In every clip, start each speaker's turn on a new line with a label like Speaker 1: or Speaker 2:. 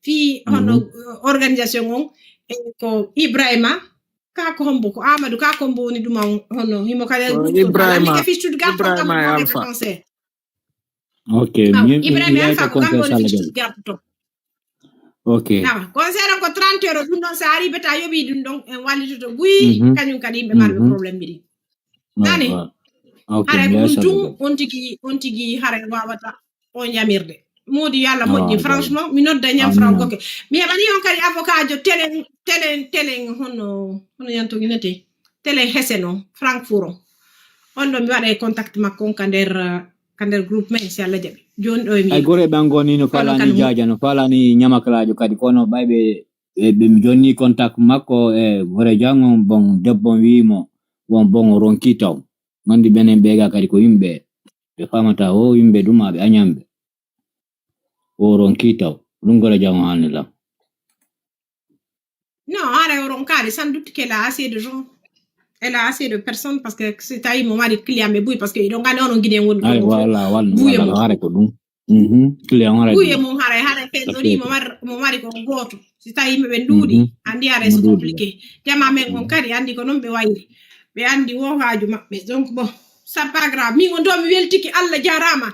Speaker 1: fi hono organisation on ko Ibrahima ka ko hombo ko Amadou ka ko mboni duma hono himo kala
Speaker 2: Ibrahima
Speaker 1: fi Stuttgart ko kam
Speaker 2: Ibrahima
Speaker 1: ko
Speaker 2: Alpha.
Speaker 1: conseil
Speaker 3: Okay,
Speaker 1: Ibrahima Alpha ko kam fi Stuttgart to.
Speaker 3: Okay.
Speaker 1: Nawa conseil ko 30 euro dum don sa ari beta yobi dum don en wallito buy kanyum kadi be marbe problème bi nani
Speaker 3: Okay,
Speaker 1: hare buntu on tigi hare wawata on yamirde modi yalla moddi franchement mi nodda nyam franc goke mi hebani on kadi avocat jo telen hono yanto ginete telen heseno frankfurt on do mi wada contact makko kander groupe men si alla jabi jon do mi
Speaker 3: ay gore bangoni no fala ni jaja no fala ni nyamaklajo kadi kono baybe be mi jonni contact makko gore jango bon debbo wiimo bon ronki taw mandi benen bega kadi ko yimbe be famata o yimbe duma be anyambe o ronki taw dum gore jango hanila
Speaker 1: non ara ronkari sans doute qu'elle a assez de gens. Elle a assez de personnes parce que c'est taille mon mari client mais oui parce que ils ont gagné on guiné won
Speaker 3: ay wala hare ko dum client hare
Speaker 1: oui mon hare fezori mon mari ko goto si taille me ndudi andi are c'est compliqué tema men on kadi andi ko non be wayri be andi wo haaju mabbe donc bon c'est pas grave mi on do mi weltiki Allah jarama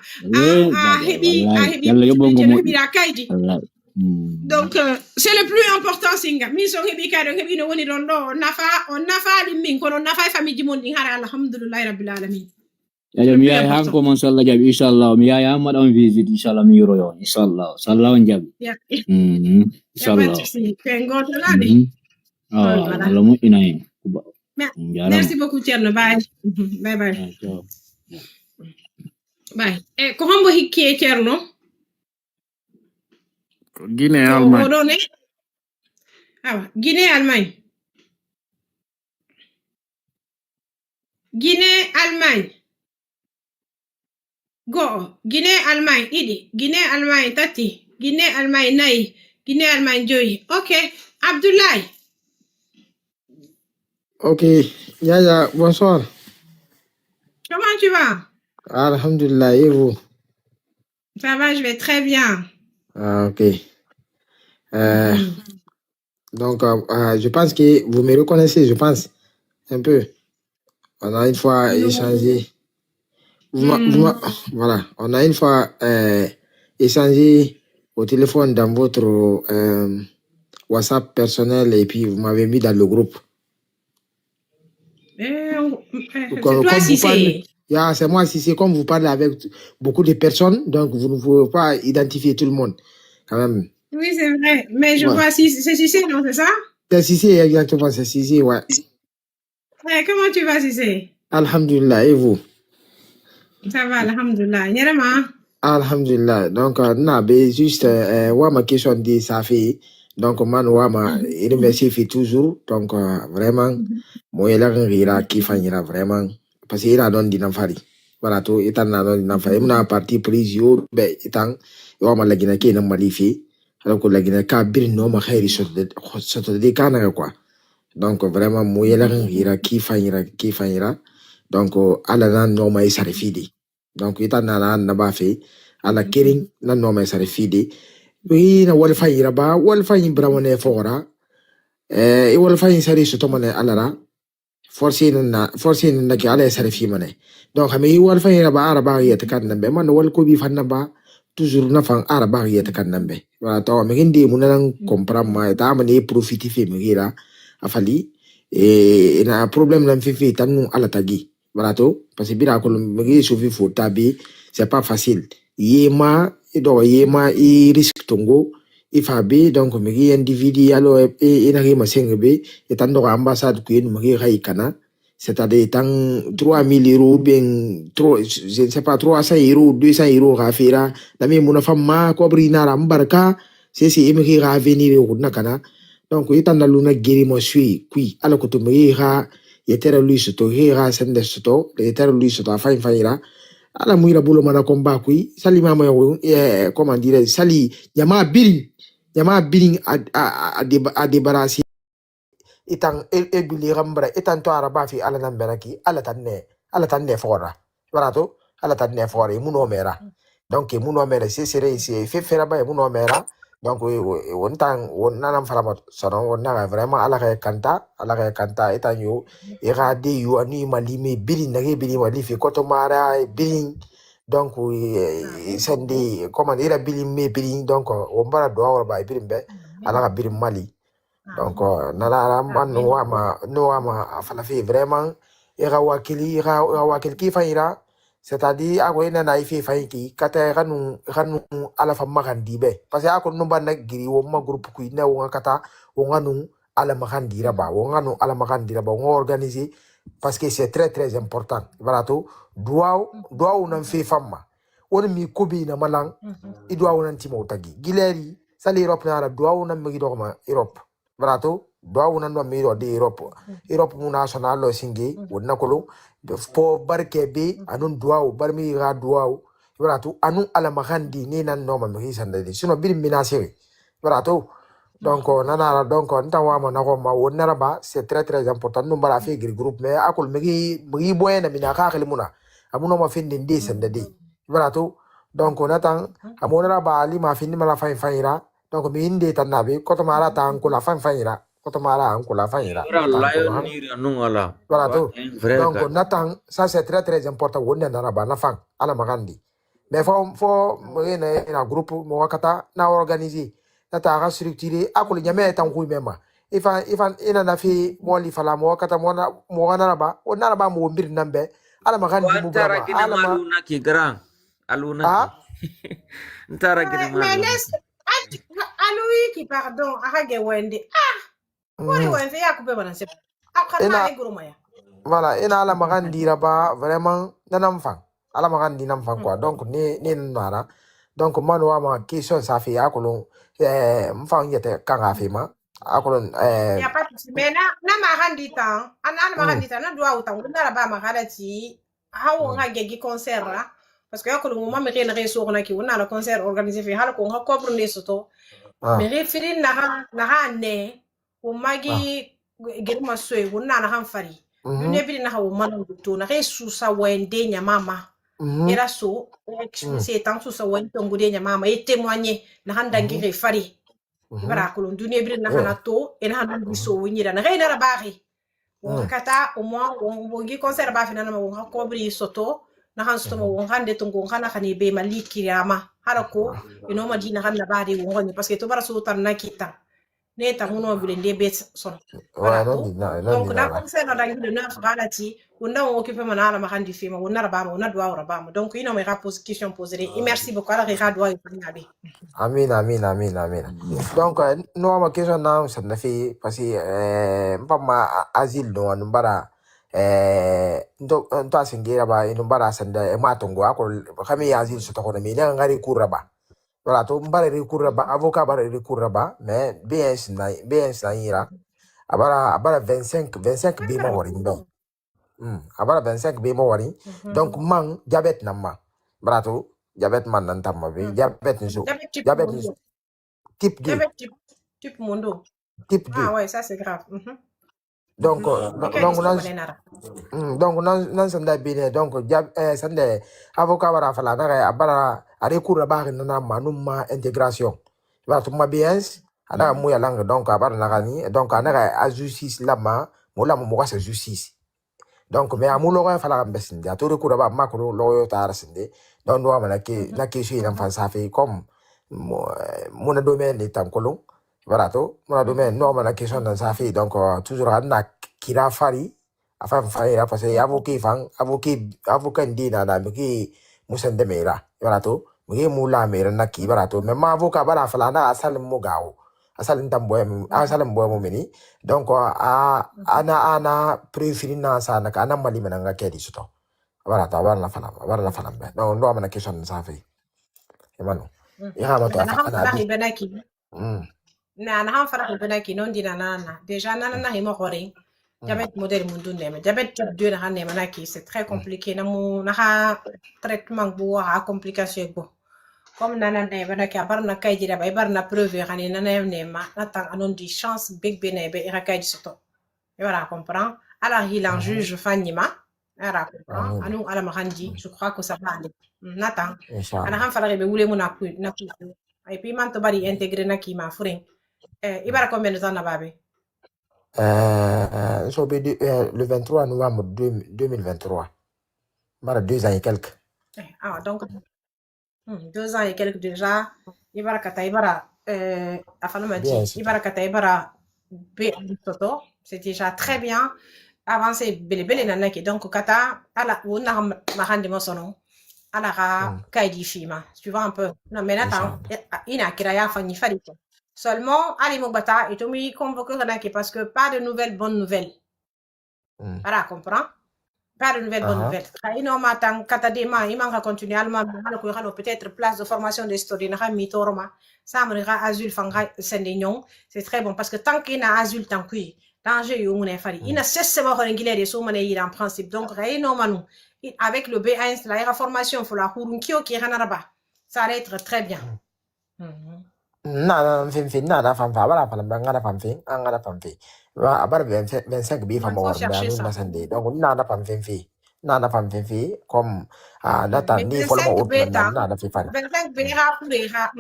Speaker 1: hebi
Speaker 3: yalla yobongo mo
Speaker 1: hebi akaidi donc c'est le plus important singa mi so hebi kado hebi no woni don do nafa di min ko non nafa famille mon di hara alhamdulillah rabbil alamin
Speaker 3: ya mi ay hanko mon sallallahu jabi inshallah mi ay amad on visit inshallah mi yoro yon inshallah sallallahu on jabi inshallah
Speaker 1: pengo to ladi
Speaker 3: Allah mo inay
Speaker 1: merci beaucoup Thierno bye bye ko hombo hikki Thierno
Speaker 2: Guinée Allemagne.
Speaker 1: Guinée Allemagne. Guinée Allemagne. Go. Guinée Allemagne idi. Guinée Allemagne tati. Guinée Allemagne nay. Guinée Allemagne joy. OK. Abdoulaye.
Speaker 4: OK. Yaya, bonsoir.
Speaker 1: Comment tu vas?
Speaker 4: Alhamdulillah, et vous?
Speaker 1: Ça va, je vais très bien.
Speaker 4: Ah, OK. Donc, je pense que vous me reconnaissez, je pense, un peu. On a une fois échangé. Voilà, on a une fois échangé au téléphone dans votre WhatsApp personnel et puis vous m'avez mis dans le groupe.
Speaker 1: C'est toi, Cissé.
Speaker 4: C'est moi, Cissé. Comme vous parlez avec beaucoup de personnes, donc vous ne pouvez pas identifier tout le monde, quand même.
Speaker 1: Oui, c'est vrai. Mais je vois c'est Cissé, non, c'est ça?
Speaker 4: C'est Cissé, exactement, c'est Cissé, ouais.
Speaker 1: Comment tu vas, Cissé?
Speaker 4: Alhamdulillah, et vous?
Speaker 1: Ça va, alhamdulillah. Nyerema?
Speaker 4: Alhamdulillah. Donc, juste, ma question dit ça fait. Donc, man, il remercie fait toujours. Donc, vraiment, moi, il a un qui finira vraiment. Parce qu'il a donné des enfants. Voilà, tout, il a donné des enfants. Il a parti pris, ben, il ma la Guinée qui est malifié. Alors que la Guinée qui a bien nommé Khairi sur des canards, quoi. Donc, vraiment, moi, il a un qui finira. Donc, ala na noma isare fidi. Donc, ita na ba fe ala kering na noma isare fidi. Wi na wal fayira ba wal fayin bramone fora. E wal fayin sari so tomane alara. Force na ki ala isare fi mane. Donc, hame wal fayira ba araba yete kan nambe man wal ko bi fanna ba toujours na fan araba yete kan nambe. Wala to me hindi munan comprar ma ta mane profiti fe me gira afali e na problème la fi tanu ala tagi. Barato, parce que bira ko magi soufi fo tabi, c'est pas facile. Yema i risque tongo, i fabi donc magi individu alo e na ma sengbe, et tando ambassade ku magi kana, c'est-à-dire tant 3000 euros bien je ne sais pas 300 euros, 200 euros rafira, la mi mona fama ko brina rambarka, c'est magi ra venir au nakana. Donc itanda luna geri mo sui qui ala ko to magi ha yetera lui soto hera sende soto yetera lui soto afin faira ala muira bulo mana komba kui sali mama yo comment dire sali yama biring a débarrasser itan ebili rambra itan to araba fi ala namberaki ala tanne fora barato ala tanne fora muno mera donc muno mera c'est fait fera ba muno mera donc won tan won nanam falamat sono won na vraiment ala kanta etanyo irade yu ani malime bili nage bili wali fi koto mara bili donc sende comment ira bili me bili donc on bara do wala ba bili be ala ka bili mali donc nala man no ama fala fi vraiment ira wakili ki faira c'est-à-dire ako ina na ifi faiki kata kanu ala fa magandi be parce que ako no bana giri wo ma groupe ku ina wo kata wo nganu ala magandi raba wo nganu ala magandi raba wo organiser parce que c'est très très important barato doa nan fi famma woni mi kobi na malang i doa nan timo tagi gileri sali Europe na doa nan mi do ma Europe barato doa nan no mi do de Europe mu national lo singi wonna kolo po barke be anun duaw barmi ga duaw barato anu ala magandi ni nan no ma mi sandade sino bir minasiri barato donc nana donc ntawa ma nako ma wonna ba c'est très très important no bara fi groupe mais akol mi boyena mina ka khali muna amuno ma fin ndi sandade barato donc natan amona ba ali ma fin mala faira donc mi inde tanabe ko to mara tan ko la faira koto mara anko la faira
Speaker 5: lion ni nungala
Speaker 4: voilà tout donc natang ça c'est très très important wonne na ba na fang ala magandi mais faut ina groupe mo wakata na organiser nata ga structurer akul nyame tan ku mema ifan ina na fi mo li fala mo wakata mo na ba wonna ba mo mbir nambe ala magandi mo ba
Speaker 5: ala ma ki grand aluna ntara gina
Speaker 1: mais alui qui pardon arage wende
Speaker 4: voilà ina ala magandi raba vraiment nanam fang ala magandi nam fang quoi donc ni nara donc man wa ma question ça fait akolo mfang yete kanga fima akolo
Speaker 1: ya pas mais na magandi tan ana magandi tan na doa utan na raba magadi hawo ngage concert là parce que akolo mo ma me reso na ki wona la concert organisé fi hala ko ha cobre ne soto mais refirin na ne umagi germa soy wonna na han fari ne bi na hawo manan to na resu sa wende nya mama era so c'est tant so wende ngude nya mama et témoigner na han dangi re fari bara ko ndune bi na hana to en han bi so wonyira na reina rabari kata au moins on bongi concert ba fina na mo ha kobri soto na han soto mo hande to ngon kana khani be maliki rama harako ino madina han na bari woni parce que to bara so tan na kita ne ta muno bi le bet son voilà donc na concert na dangi le 9 balati on a occupé mon ala ma handi fima on a rabama on a doa rabama donc ino me rapose question poser et merci beaucoup ala ra doa ngabe
Speaker 4: amin donc no ma question na sa na fi parce que mpama asile no mbara ndo asingira ba ino mbara sanda matongo ako kami asile so to ko mi na ngari kuraba voilà to mbara rikuraba avocat bara rikuraba mais bien na ira abara 25 bi mo wori ndo abara 25 bi mo wori donc man diabète na ma brato diabète man nan tamma bi diabète nso type 2
Speaker 1: type mondo
Speaker 4: type 2
Speaker 1: ah ouais ça c'est grave
Speaker 4: donc nan sanda bine donc sande avocat bara fala na abara are cours ba na manuma intégration ba to ma bien ana mo ya langue donc abara na gani donc ana a justice lama mo la mo ka justice donc mais amulo ka fala mbesinde a to cours ba makro lo yo tar sinde donc do amana ke na ke shi nan fa sa fait comme mon domaine est en colon barato mon domaine non ma la question dans sa fait donc toujours na kira fari afa faira parce que avocat ndina na miki musende mera barato miki mula mera na ki barato mais ma avocat bara fala na asal mo gawo asal ntamboy mo mini donc ana préféré na sa na kana mali menanga kedi suto barato bara la fala be non ndo ma question dans sa fait emano ya ma to
Speaker 1: na han fara benaki non dina nana déjà nana himo gore diabète modèle mundu nema diabète type 2 na han nema naki c'est très compliqué na mu na ha traitement bo ha complication bo comme nana ne benaki abar na kay dira bay bar na preuve hani nana nema na tan anon di chance big benebe ira kay di soto et voilà comprend alors il en juge fanima ara comprend anu ala mahandi je crois que ça va aller natan ana han fara be wule mu na ku Et puis man to bari intégrer na kima furin. Ibara combien de temps na babe?
Speaker 4: Le 23 novembre 2023. Bara 2 ans et quelques.
Speaker 1: Donc 2 ans et quelques déjà. Ibara kata ibara ibara kata ibara toto. C'est déjà très bien. Avancé bele nanaki. Donc kata ala wona mahandi mosono. Ala kaidi fima. Tu vois un peu. Non mais attends, ina kiraya fani farito. Seulement ali mobata et tomi convoquer nanaki parce que pas de nouvelles bonnes nouvelles. Voilà, comprends? Pas de nouvelles bonnes nouvelles. Ino matang kata dema imanga continuer alma ko peut-être place de formation de story na mi toroma. Ça me rira azul fanga sendignon. C'est très bon parce que tant qu'il a azul tant que danger yo mune fari. Ina cesse ba horengile de so mane en principe. Donc ino manu avec le B1 la formation faut la hurunkio qui ranaraba. Ça va être très bien.
Speaker 4: Nada fam fa bala pala ngada fam fi angada fam fi wa abar 25 bi fam war ba nu masande donc nada fam fi comme data ni follow out nada fi fa
Speaker 1: 25 bera furera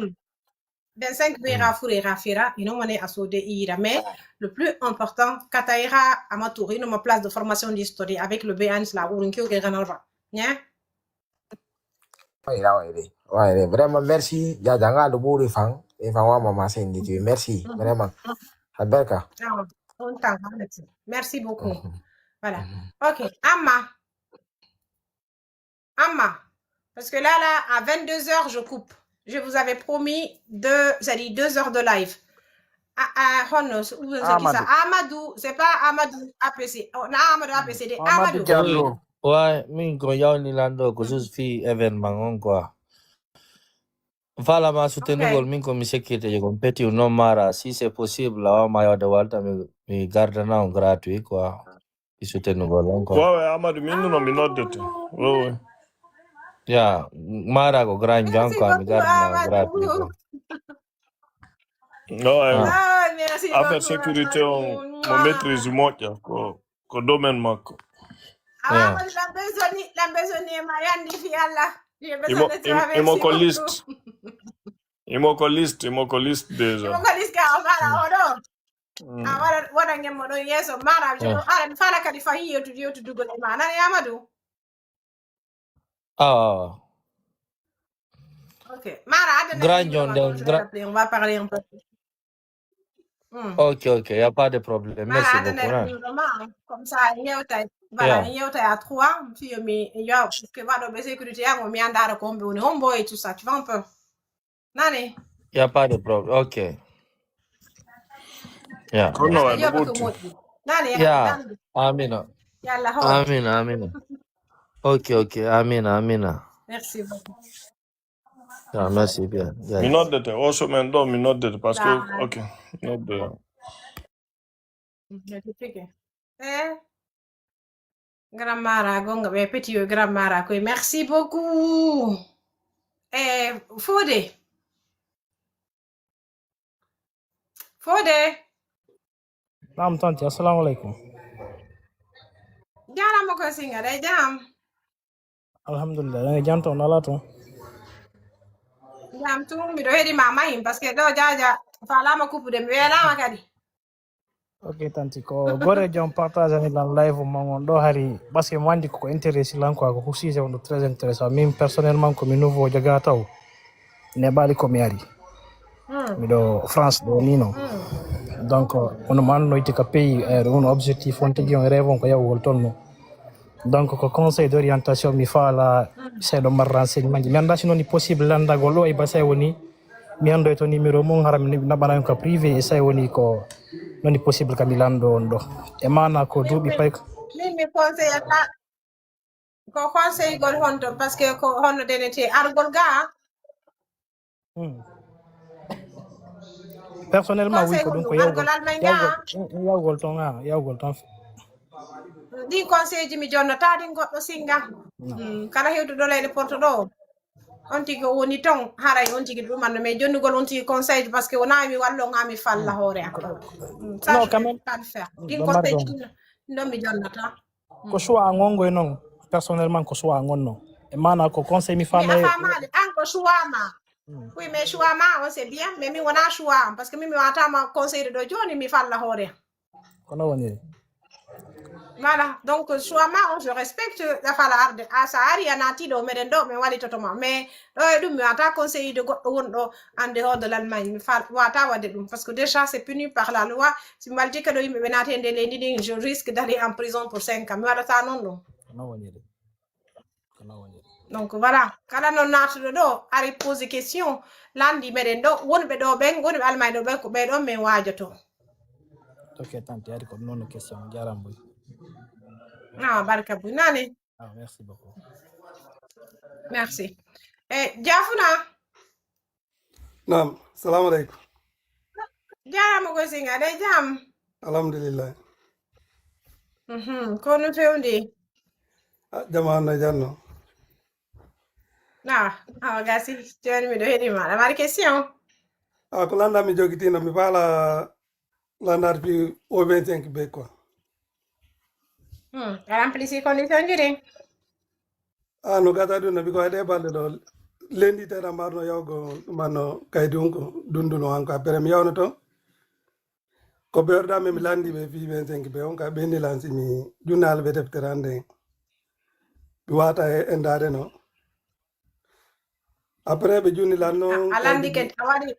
Speaker 1: 25 bera furera fira ino mane asode ira mais le plus important kataira amatouri no ma place de formation d'histoire avec le B1 la urunkio que ranarba nya
Speaker 4: ouais vraiment merci ya janga do buri fang et fang wa mama sendi merci vraiment Alberka.
Speaker 1: Merci beaucoup. Voilà. Ok. Amma. Parce que là, à 22h, je coupe. Je vous avais promis 2 heures de live. Amadou. C'est pas Amadou APC. Non, Amadou APCD. Amadou
Speaker 6: Diallo. Ouais, minko yao nilando kusus fi événement quoi. Vala ma soutenugol minko mi sekite je competi no mara si c'est possible là ma yo de walta mi garde na gratuit quoi. I soutenugol encore.
Speaker 2: Ouais, Amadou minno no mi noddete. Ouais.
Speaker 6: Ya, mara ko grand jang quoi mi garde na gratuit.
Speaker 2: Ouais. Affaire sécurité on maîtrise moja ko domaine mako.
Speaker 1: La besoin ma yandi fi Allah.
Speaker 2: Imo ko liste déjà.
Speaker 1: Imo ko liste ka mara odo. Wada ngemo do yeso mara je ara fala kadi fa hiyo to dugo ma na Amadou. OK. Mara
Speaker 6: Grand John
Speaker 1: on va parler un peu.
Speaker 6: Ok, y a pas de problème. Merci beaucoup.
Speaker 1: Comme ça, il y a à 3, puis il y a que va de sécurité, on m'y en a combi, on est homeboy et tout ça, tu vois un peu. Nani?
Speaker 6: Il y a pas de problème. Ok. Yeah. Amina. Amina. Ok. Amina.
Speaker 1: Merci beaucoup.
Speaker 6: Yeah, merci bien.
Speaker 2: Mi noddete, also men do mi noddete parce que ok, nodde.
Speaker 1: Gramara gonga be petit gramara ko merci beaucoup. Fodé.
Speaker 7: Naam tanti, assalamu alaikum.
Speaker 1: Jara mo ko singa day jam.
Speaker 7: Alhamdulillah, nga janto na lato.
Speaker 1: Jam tu mi do hedi mama him parce que do jaja fala ma coupe de mi wela ma kadi.
Speaker 7: Ok tanti ko gore jom partage ni lan live mangon do hari parce que mandi ko intéressé lan ko ko si c'est très intéressant même personnellement comme nouveau jaga taw ne bali ko mi ari. Mi do France do nino. Donc on man no itika pays un objectif on te on rêve on ko yawol tonno. Donc ko conseil d'orientation mi fala c'est do mar renseignement mi anda sino ni possible landa golo e basay woni mi ando to numéro mon haram ni na bana ko privé e say woni ko non est possible kamilando ndo e mana ko dubi pay
Speaker 1: mi conseil ta ko conseil gol honto parce que ko honno denete argol ga
Speaker 7: personnellement oui ko donc ko yawgol ton
Speaker 1: di conseil ji mi jonna taadi goddo singa kala hewdo do leyde porto do on tigi woni ton haray on tigi dum man mais jonnugol on tigi conseil parce que wona mi wallo ngami falla hore akko
Speaker 7: non quand même
Speaker 1: pas faire di conseil non mi jonnata
Speaker 7: ko choix ngongo non personnellement ko choix ngonno e mana ko conseil mi fame
Speaker 1: an ko choix ma Oui, mais choix ma, on sait bien, mais mi wana choix parce que mi watama conseil de joni mi falla hore.
Speaker 7: kono woni
Speaker 1: Voilà, donc choix ma, je respecte la fala arde. Asa ari anati do meden do me wali totoma, mais dum mi wata conseil de goddo wondo en dehors de l'Allemagne. Mi wata wade dum parce que déjà c'est puni par la loi. Si mi walti kado yimbe benati ende lendi din, je risque d'aller en prison pour 5 ans. Mi wadata non do.
Speaker 7: kono woni kono woni
Speaker 1: Donc voilà, kala non natuɗo ɗo ari pose question landi meɗen ɗo wonɓe ɗo ɓen wonɓe Allemagne ɗo ɓen ko ɓeɗon min wajoto.
Speaker 7: ok tante ari ko non question jaram boy
Speaker 1: Barka buy nane.
Speaker 7: merci beaucoup
Speaker 1: Merci. Jafuna
Speaker 8: Naam, salamu alaikum.
Speaker 1: jarama koy singa ɗe jam.
Speaker 8: Alhamdulillah.
Speaker 1: Ko no fewndi.
Speaker 8: Jama na janno.
Speaker 1: Gasi joni miɗo heeɗi maɗa mari question.
Speaker 8: Ko landa mi jogitino mi fala landar fi o 25 be quoi.
Speaker 1: Remplissir condition ji ɗin.
Speaker 8: No gata ɗum no biko heɗe balɗe ɗo lendi tera mbarno yawgo manno kaydi hunko dunduno hanko apere mi yawno to ko ɓeorɗami mi landi ɓe fi 25 be on ka ɓenni lansi mi junnal ɓe deftere hande mi wata e ndade no après ɓe junni lanno
Speaker 1: Alandi ke a waɗi.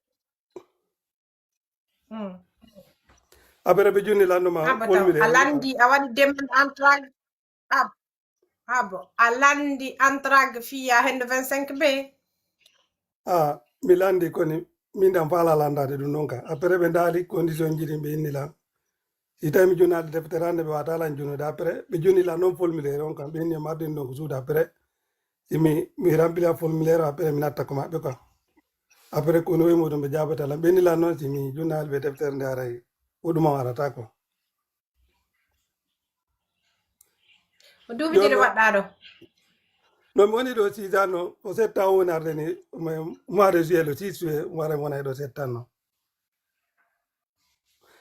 Speaker 8: après ɓe junni lanno ma holmire
Speaker 1: Alandi a waɗi demande entrag. Bon, alandi entrag fiya hende 25 be.
Speaker 8: mi landi koni min ɗam faala landade ɗum noon ka après ɓe ndaali condition jiɗi ɓe inni lan si tawi mi junnade deftere hande ɓe wata lan junnude après ɓe junni lan noon formulaire on kam ɓe inni marɗin ɗon ko suudu après mi remplir formulaire o après mi natta ko maɓɓe quoi après kono wi muɗum ɓe jaabata lan ɓe inni lan noon si mi junnali ɓe deftere nde aray hoɗuma warata ko
Speaker 1: Duuɓi ɗiɗi waɗɗa ɗo.
Speaker 8: non mi woni ɗo 6 ans no ko 7 ans woni arde ni mois de juillet le 6 juillet wara wona ɗo 7 ans no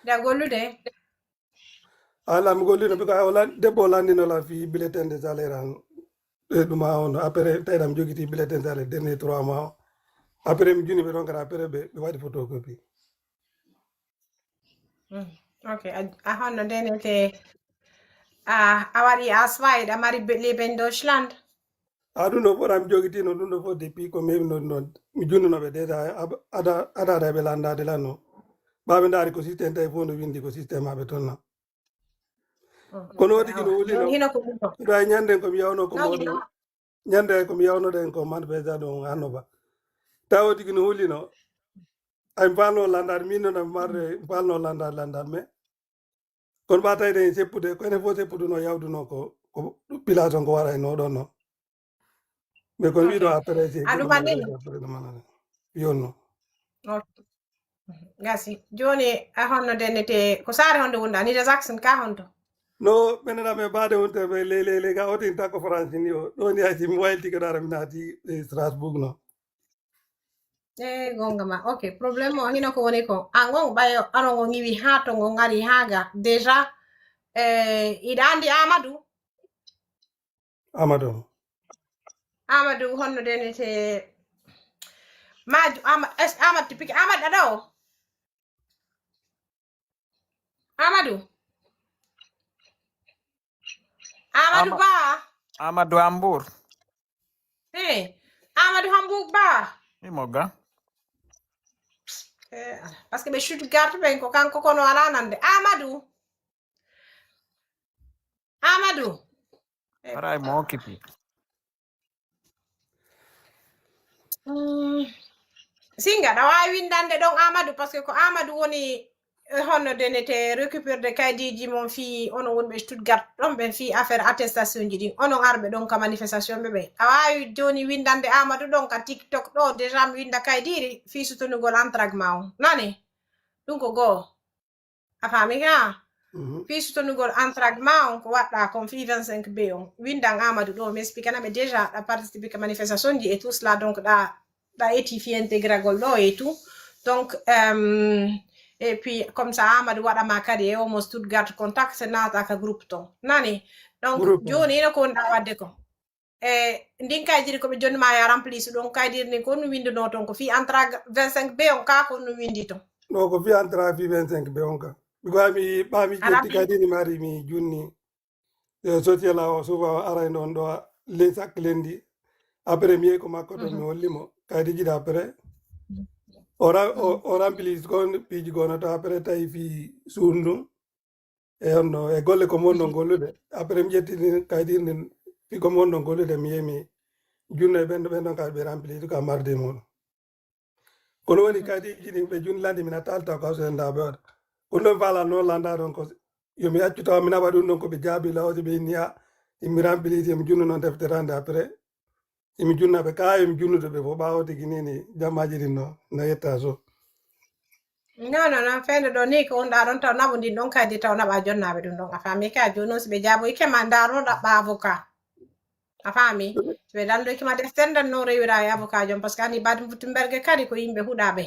Speaker 1: Da gollude.
Speaker 8: ala mi gollino bi ko debbo landino la fi bulletin de salaire an ɗuma on après tawiɗam jogiti bulletin de salaire dernier 3 mois après mi juni ɓe ɗon kata après ɓe waɗi photocopie
Speaker 1: Ok, a honno denete a waɗi aswaid a mari leben Deutschland.
Speaker 8: ɗum ɗo foɗa mi jogitino ɗum ɗo fof depuis ko memi non noon mi junnunoɓe déjà adada ɓe landade lan no ɓaɓe daari ko systéme tawi fof no windi ko systéme maɓe toon no kono waɗi kino wulino
Speaker 1: Hino ko ɗum ɗo.
Speaker 8: ɗa ñanden komi yawno ko moɗo ñande komi yawnoɗen ko manifesta ɗon hannoba taw waɗi kino wulino ay falno landade min noon ami marde falno landade mais kono ɓa tawide seppude ko enen fof seppuduno yawduno ko population ko wara e no ɗon no mais kono wiɗo après yonno
Speaker 1: Gasi joni a honno denete ko saare honde wonɗa ni de Jackson ka honto.
Speaker 8: no ɓenename baade wonte ɓe lelele ga otin takko france ni o ɗo ni haysi mi waylti keɗara mi naati Strasbourg no
Speaker 1: Gonga ma. Ok, problème o hino ko woni ko an on ɓayo anon o ngiwi ha to ngo ngari haga déjà iɗa andi Amadou honno denete maju Amadou tipiki Amadou aɗa o Amadou Ba
Speaker 9: Amadou Hambour
Speaker 1: Amadou Hambour Ba
Speaker 9: imoga
Speaker 1: parce que ɓe Stuttgart ɓen ko kanko kono ala nande Amadou
Speaker 9: aray mo occupi
Speaker 1: singa ɗa wawi windande ɗon Amadou parce que ko Amadou woni honno denete récupére de kaydiji mon fi onon wonɓe Stuttgart ɗon ɓen fi affaire attestation ji ɗin onon arɓe ɗon ka manifestation ɓe a wawi joni windande Amadou ɗon ka TikTok ɗo déjà mi winda kaydiri fi sutonugol entrag ma on nani ɗum ko goho a faami ka fi sutonugol entrag ma on ko waɗɗa kon fi 25 b on windan Amadou ɗo mi expliquanaɓe déjà ɗa participe ka manifestation ji et tout cela donc ɗa étifi intégragol ɗo et tout donc et puis comme ça Amadou waɗama kadi e omo Stuttgart contact nata ka groupe ton nani donc joni ino ko wonɗa wadde ko ndin kay diri ko be jonni ma ya remplis donc kay diri ni ko no windi no ton ko fi entra 25 be on ka ko no windi to
Speaker 8: no ko fi entra fi 25 be on ka because mi ba mi jetti kay dini mari mi junni social la suba ara non do les sak lendi après mi ko makko to mi hollimo kay di jida après o remplis kon piji gono to après tay fi sundu e onno e golle ko mon non gollude après mi jetti kay dini fi ko mon non gollude mi yemi junne ben don ka be remplis ka marde mon kono woni kadi jini be jun landi mina talta ko so nda be kono fala no landa don ko yo mi accu taw mina wadu non ko be jabi lawde be niya imi remplis mi junno non defterande après imi junna be kay mi junnude be fo bawde ginini jamaji dinno na yetta so
Speaker 1: non fende do ni ko onda don taw nabundi don kadi taw na ba jonnabe dum don afami ka jono be jabo ike mandaro da ba avocat afami be dan do kima defter no rewira ya avocat jom parce que ani badum futumberge kadi ko yimbe hudabe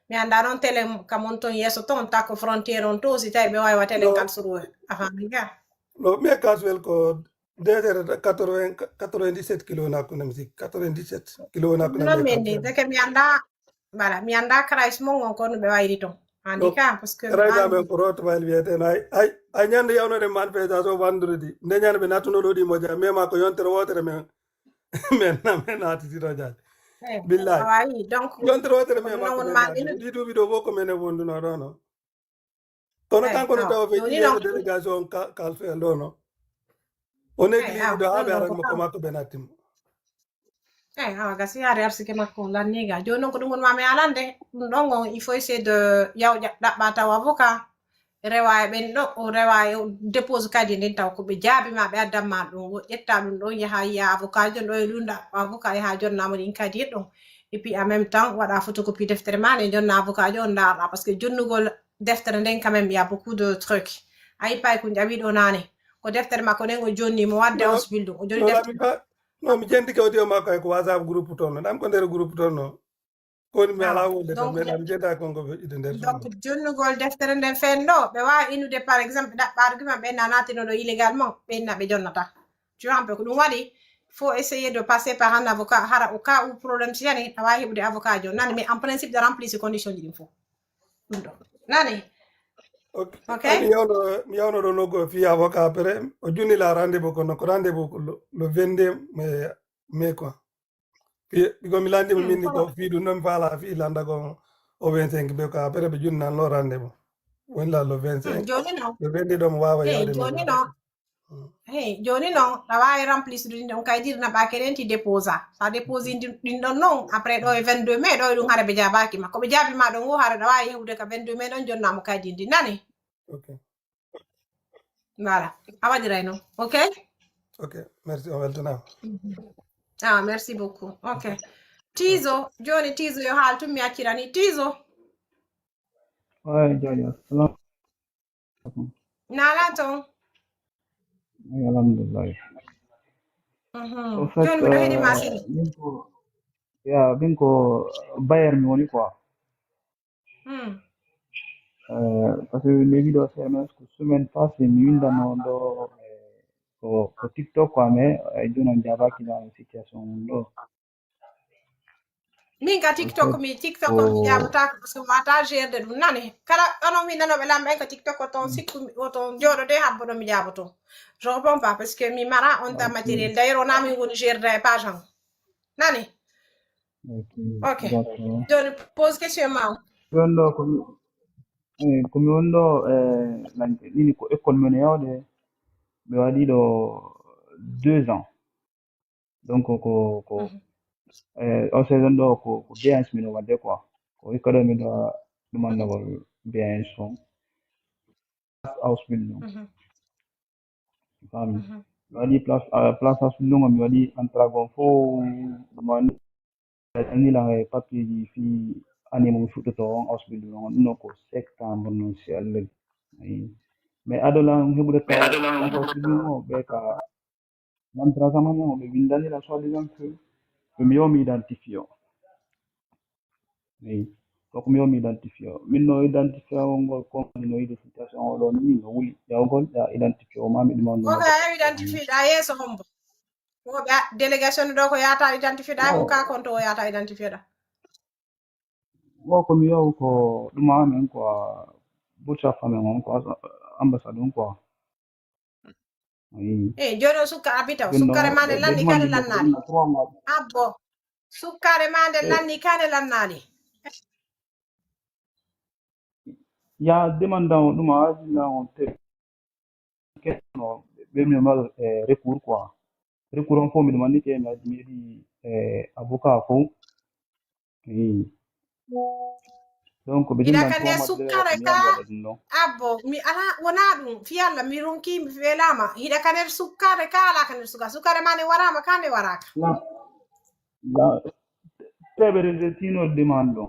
Speaker 1: mi anda non tele kamonton yeso ton takko frontière on to si tay be way wa tele kan suru afami ga
Speaker 8: no me casuel ko 97 kilo na ko namsi 97 kilo na ko
Speaker 1: non mendi de ke mi anda bala mi anda krais mo ngon ko no be wayri to andi ka parce que
Speaker 8: rayda be ko rot wal wiete ay nyande yawno de man fe so vendredi ne nyande be natuno do di moja me ma ko yontere wotere men men ati ti rajal billahi
Speaker 1: wayi donc
Speaker 8: yontere wotere me ma ko di dubi do boko mene wondu no do no kono kan ko taw fe ni delegation kal fe do no on église do habe ara ko makko benatim
Speaker 1: gasi ari arsi ke makko la niga jono ko dungon mame alande ndongo il faut essayer de yaw dabba taw avocat rewa ben do o rewa dépose kadi den taw ko be jaabi ma be adamma dum yetta dum do yaha ya avocat jon do lunda avocat ha jonna mo din kadi do et puis en même temps wada photocopie deftere ma ne jonna avocat jon da parce que jonnugol deftere den quand même il y a beaucoup de trucs ay pay ko jabi do nane ko deftere ma ko nengo jonni mo wadde hospital o jonni deftere
Speaker 8: no mi jendi ko dio makko ko whatsapp groupe ton dam ko der groupe ton no ko mi ala wonde to mi dam jeda ko go ide der
Speaker 1: donc jonnugol deftere den fendo be wa inude par exemple da argument be nanati no illégalement be na be jonnata tu vois un peu ko dum wadi faut essayer de passer par un avocat hara au cas où problème si yani tawa hebude avocat jo nani mais en principe de remplir ces conditions di faut nani
Speaker 8: okay mi yawno do no fi avocat après o junni la rendez-vous ko no rendez-vous le 22 mai quoi puis ko mi landi mo minni ko fi du non fala fi landa ko o 25 be ko après be junna lo rendez-vous wala le 25 le 22 do mo wawa yawde
Speaker 1: joni non tawa remplir du don kay dir na ba kenen ti déposa sa dépose din don non après do 22 mai do dum hara be jabaki ma ko be jabi ma don wo hara da wa yewde ka 22 mai don jonna mo kay din nani
Speaker 8: okay
Speaker 1: voilà awa diray non ok
Speaker 8: merci on weltona
Speaker 1: merci beaucoup ok Tizo joni Tizo yo haltu mi accirani Tizo
Speaker 10: jojo salam
Speaker 1: nala ton
Speaker 10: alhamdulillah
Speaker 1: joni mi do hedi masini
Speaker 10: binko Bayern mi woni quoi parce que legi do SMS ko semaine passée mi windano do ko TikTok quoi mais jonon jabaki dans situation do
Speaker 1: min ka TikTok mi jabuta parce que mata gerde dum nani kala ono mi nano be lambe ka TikTok ko ton sikku ton jodo de habbo do mi jabuto je réponds pas parce que mi mara on ta matériel d'ailleurs on a mi woni gerde page nani ok je pose question ma
Speaker 10: jondo ko mi wondo nini ko école men yawde mi waɗi ɗo 2 ans donc ko o saison ɗo ko B1 min wadde quoi ko hikka ɗo miɗo ɗumannagol B1 son ausbildung fami mi waɗi place ausbildung o mi waɗi entragon fo ɗum wani annilan e papier ji fi année mo fuɗɗoto on ausbildung on ɗum ɗon ko septembre noon si allah mais adolan heɓude taw ausbildung o ɓe ka l'entragement o ɓe windanila soi-disant que mi yomi identifié o donc mi yomi identifié o min no identifié o ngol komino yiide situation o ɗo ni no wuli jawgol ya identifié o mami ɗuman
Speaker 1: ɗum identifié ɗa yeeso hombo Wo be délégation do ko yata identifier da ko ka konto o yata identifier da.
Speaker 10: Wo ko mi yaw ko ɗuma men quoi butcha fame on quoi ambassade on quoi. Oui.
Speaker 1: Jono suka abita
Speaker 10: Ɓenno
Speaker 1: sukkare mande
Speaker 10: ɓe
Speaker 1: lanni kane
Speaker 10: demandi ko
Speaker 1: lannade.
Speaker 10: ɗumna 3 mois.
Speaker 1: Abbo sukkare mande lanni kane lannade.
Speaker 10: Ya demanda on ɗuma ajina on te ketno ɓe mi mal recours quoi. Recours on fo mi demandi ke mi yiɗi avocat fo. Oui. Donc ɓe
Speaker 1: Ida
Speaker 10: demanda 3
Speaker 1: kane
Speaker 10: mois de
Speaker 1: sukkare
Speaker 10: mi
Speaker 1: ka
Speaker 10: yam waɗa ɗum ɗon.
Speaker 1: abbo mi ala wona ɗum fiyalla mi ronki mi welama ida kane sukkare ka ala kane sukkare mande warama kane waraka.
Speaker 10: La teɓere tino demande ɗon.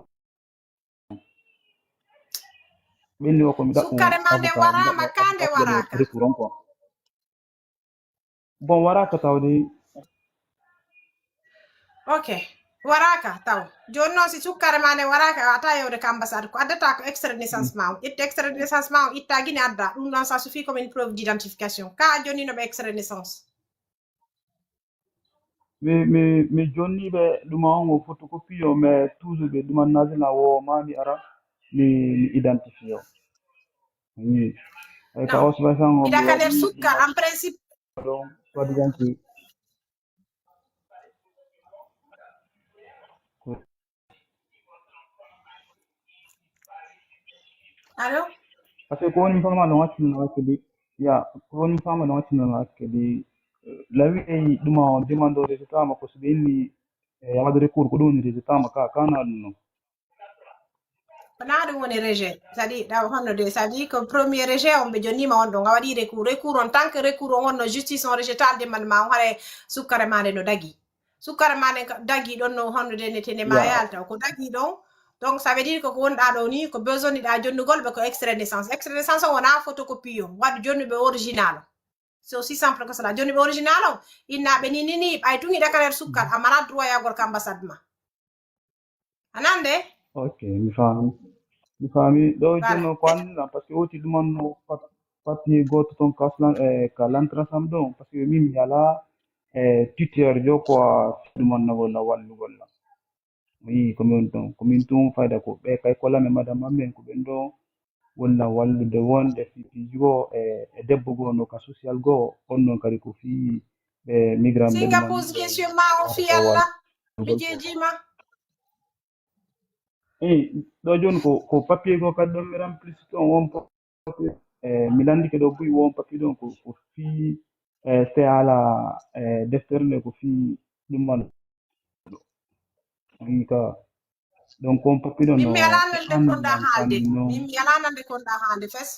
Speaker 10: Ɓenni o ko mi ɗaɓɓu
Speaker 1: Sukkare mande
Speaker 10: avocat mi
Speaker 1: warama kande waraka.
Speaker 10: recours on quoi. Bon waraka tawde
Speaker 1: Okay. Waraka taw joni noon si sukkare mande waraka ata yewde ka ambassade ko addata ko extrait de naissance ma o itta extrait de naissance ma o itta guine adda ɗum ɗon ça suffit comme une preuve d'identification ka joni no ɓe extrait de naissance
Speaker 10: mi jonniɓe ɗuma on o photocopie o mais toujours ɓe ɗumannasina wo ma mi ara mi identifie o oui ka o subatan o
Speaker 1: ida
Speaker 10: mi
Speaker 1: kaner
Speaker 10: waɗi
Speaker 1: sukka en principe
Speaker 10: ɗon soit d'identité
Speaker 1: allo
Speaker 10: par ce que ko woni fama ɗon hakkilno hakkadi ya ko woni fama ɗon hakkilno hakkadi lawi eyi ɗuma o demande o résultat makko so ɓe inni waɗa recours ko ɗum woni résultat makka kana ɗum noon
Speaker 1: wona ɗum woni rejet c'est à dire ɗa honno de ça dit que premier rejet on ɓe jonnima on ɗon a waɗi recours on tant que recours on wonno justice on rejetal demande ma on haare sukkare mande no dagui sukkare mande dagui ɗon no honno de netene ma yalta ko dagui ɗon donc ça veut dire que ko wonɗa ɗo ni ko besoiniɗa jonnugol ɓe ko extrait de naissance o wona photocopie o waɗi jonnuɓe original o c'est aussi simple que cela jonnuɓe original o innaɓe ni ɓay tun iɗa kaner sukkal amana droit yagol ko ambassade ma anande
Speaker 10: ok mi faami ɗo jonno ko anndina par ce que woti ɗumanno papier goto toon ka lantrasam ɗon par ce que min mi ala tuteur jo quoi ɗumanno golla wallugol lam oui komin tun fayda ko ɓe kay kollame madame amen ko ɓen ɗo walla wallude wonde fiiji goo e debbo goo no ka social goo on ɗon kadi ko fii ɓe migrant ɓe
Speaker 1: Singapore question ma o fi Allah mi jejima
Speaker 10: ɗo joni ko papier goo kadi ɗon mi remplisi toon won papier mi landike ɗo buyi won papier ɗon ko fii se ala deftere nde ko fii ɗumman wi ka donc on papier ɗon no
Speaker 1: mi alanande konɗa haalde mi alanande konɗa haalde fes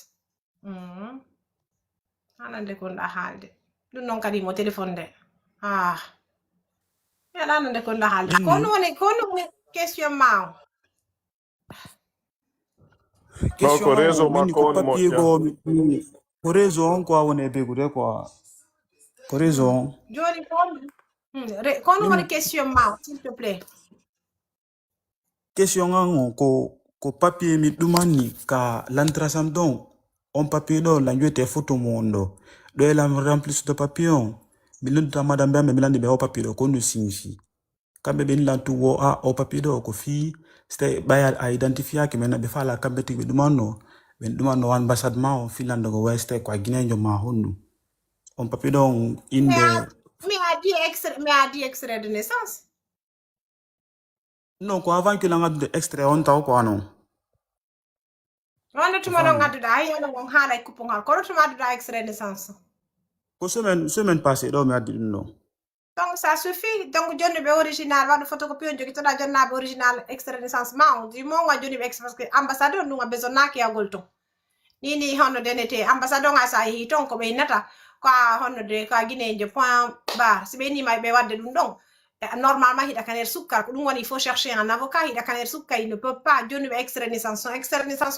Speaker 1: anande konɗa haalde ɗum noon kadi mo téléphone nde mi alanande konɗa haalde kono woni question ma o
Speaker 2: ko réseau makko woni moƴƴa
Speaker 10: ko réseau on quoi woni e begude quoi ko réseau on
Speaker 1: joni kono woni question ma o s'il te plaît
Speaker 10: question an o ko papier mi ɗumanni ka lantrasam ɗon on papier ɗo la wiete photo mon ɗo ɗo e lam remplisse papier on mi lundata madame ɓe mi landi ɓe o papier ɗo ko ndu signifie kamɓe ɓe lantu wo o papier ɗo ko fii c'était ɓaya a identifiaki men ɓe fala kamɓe tigi ɓe ɗumanno ambassade ma o finlande ko weste ko a guinéjo ma honɗum on papier ɗon inde
Speaker 1: mi a di extrait de naissance
Speaker 10: non ko avant que la ngaddude extrait on taw ko anon
Speaker 1: wonde tuma ɗon adduɗa hayano on haala e coupon hal kono tuma adduɗa extrait de naissance
Speaker 10: ko semaine passé ɗo mi addi ɗum ɗo
Speaker 1: donc ça suffit donc jonnuɓe original waɗo photocopie on joguitoɗa jonnaɓe original extrait de naissance ma on di mon wa jonnuɓe parce que ambassade on ɗum a besoin yagol ton ni honno denete ambassade on a sa yeehi ton ko ɓe innata ko a honno de ko a guinéje point barre si ɓe innima ɓe wadde ɗum ɗon normalement hiɗa kaner sukkar ko ɗum woni il faut chercher un avocat hiɗa kaner sukka il ne peut pas jonnuɓe extrait de naissance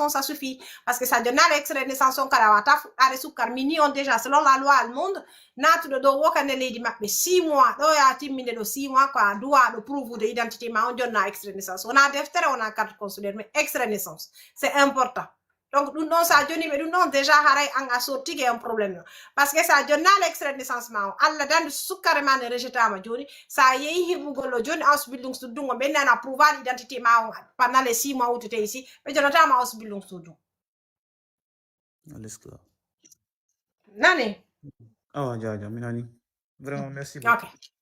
Speaker 1: on ça suffit parce que sa jonnaɗo extrait de naissance on kada wata fuɗɗade sukkar min ni on déjà selon la loi allemande natuɗo ɗo wokande leydi maɓɓe 6 mois ɗo ya timminde ɗo 6 mois ko a duwaɗo prouve de identité ma on jonna extrait de naissance wona deftere wona carte consulaire mais extrait de naissance c'est important donc nous non ça joni mais nous non déjà haray anga sorti un problème parce que ça jonna l'extrait de licenciement alla dan sukkarema ne rejetama joni ça yehi hibugol joni ausbildung studungo be nana prouver identité ma pendant les 6 mois où tu étais ici be jonatama ausbildung studung
Speaker 11: Alles klar.
Speaker 1: nani
Speaker 11: Ah, ja, minani. Vraiment, merci beaucoup.
Speaker 1: ok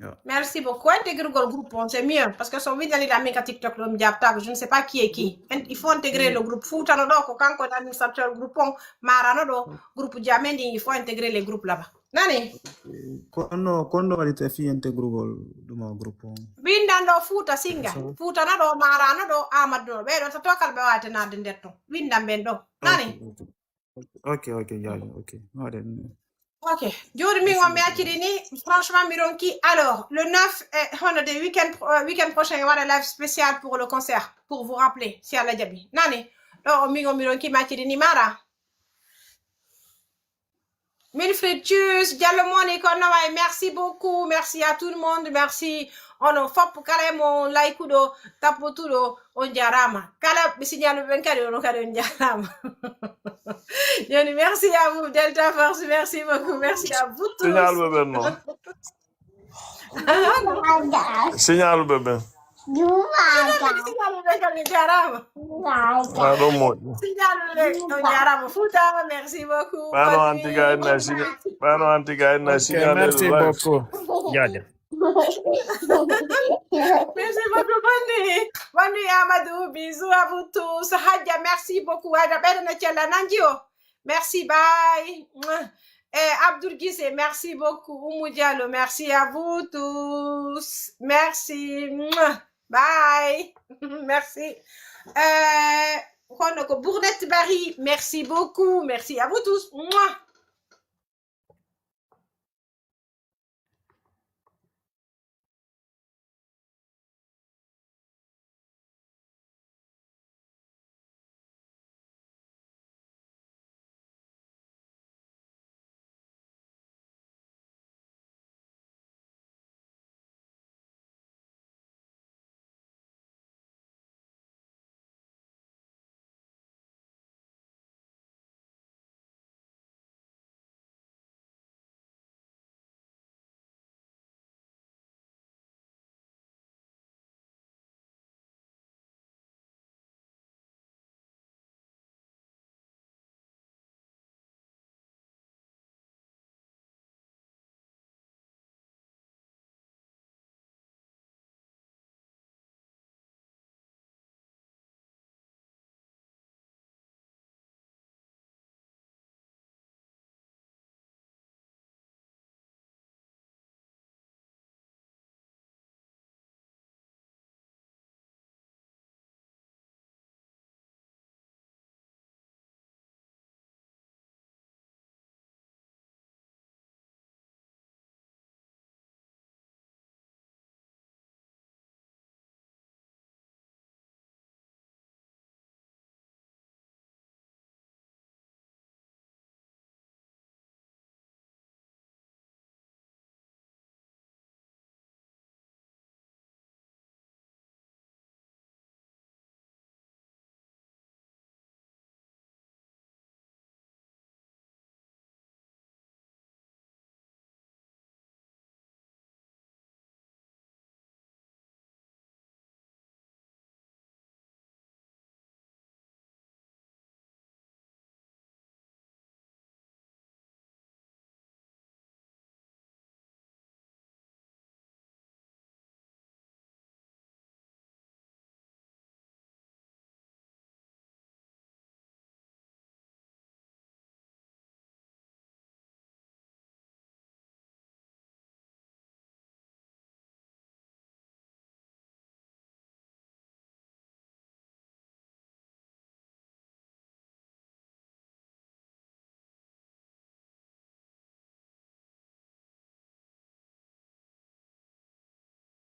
Speaker 11: Ja.
Speaker 1: merci beaucoup intégrer le groupe c'est mieux parce que son vidéo la meka TikTok lo mjapta je ne sais pas qui est qui il faut intégrer le groupe futa no do ko kanko administrateur groupe on marano do groupe jamendi il faut intégrer les groupes là-bas nani
Speaker 11: Quando valite fi integrugol duma gruppo?
Speaker 1: windando futa singa futa na do marano do amadou be do to tokal be wate na de ndetto windam ben do nani
Speaker 11: Ok, ja, ok. No, then.
Speaker 1: Ok, Jodi Mingo Meakirini, franchement Mironki. Alors, le 9, on a des week-end prochain, il y aura un live spécial pour le concert, pour vous rappeler, si à la Diaby. Nani, alors Mingo Mironki Meakirini Mara. Milfred Tchus, Dialomoni Konawai, merci beaucoup, merci à tout le monde, merci. On a fait pour Kalemo, Laikudo, Tapotudo, Ondiarama. Kala, signal le 24, on a Ondiarama. Merci à vous, Delta Force, merci beaucoup, merci à vous tous.
Speaker 2: Signal bébé, non. Signal bébé.
Speaker 1: Merci beaucoup.
Speaker 9: Merci beaucoup. Jaja.
Speaker 1: Merci beaucoup, bonne nuit Amadou, bisous à vous tous. Hadja, merci beaucoup. Merci, bye. Abdul Gise, merci beaucoup. Oumou Diallo, merci à vous tous. Merci. Bye. Merci. Bournette Barry, merci beaucoup. Merci à vous tous.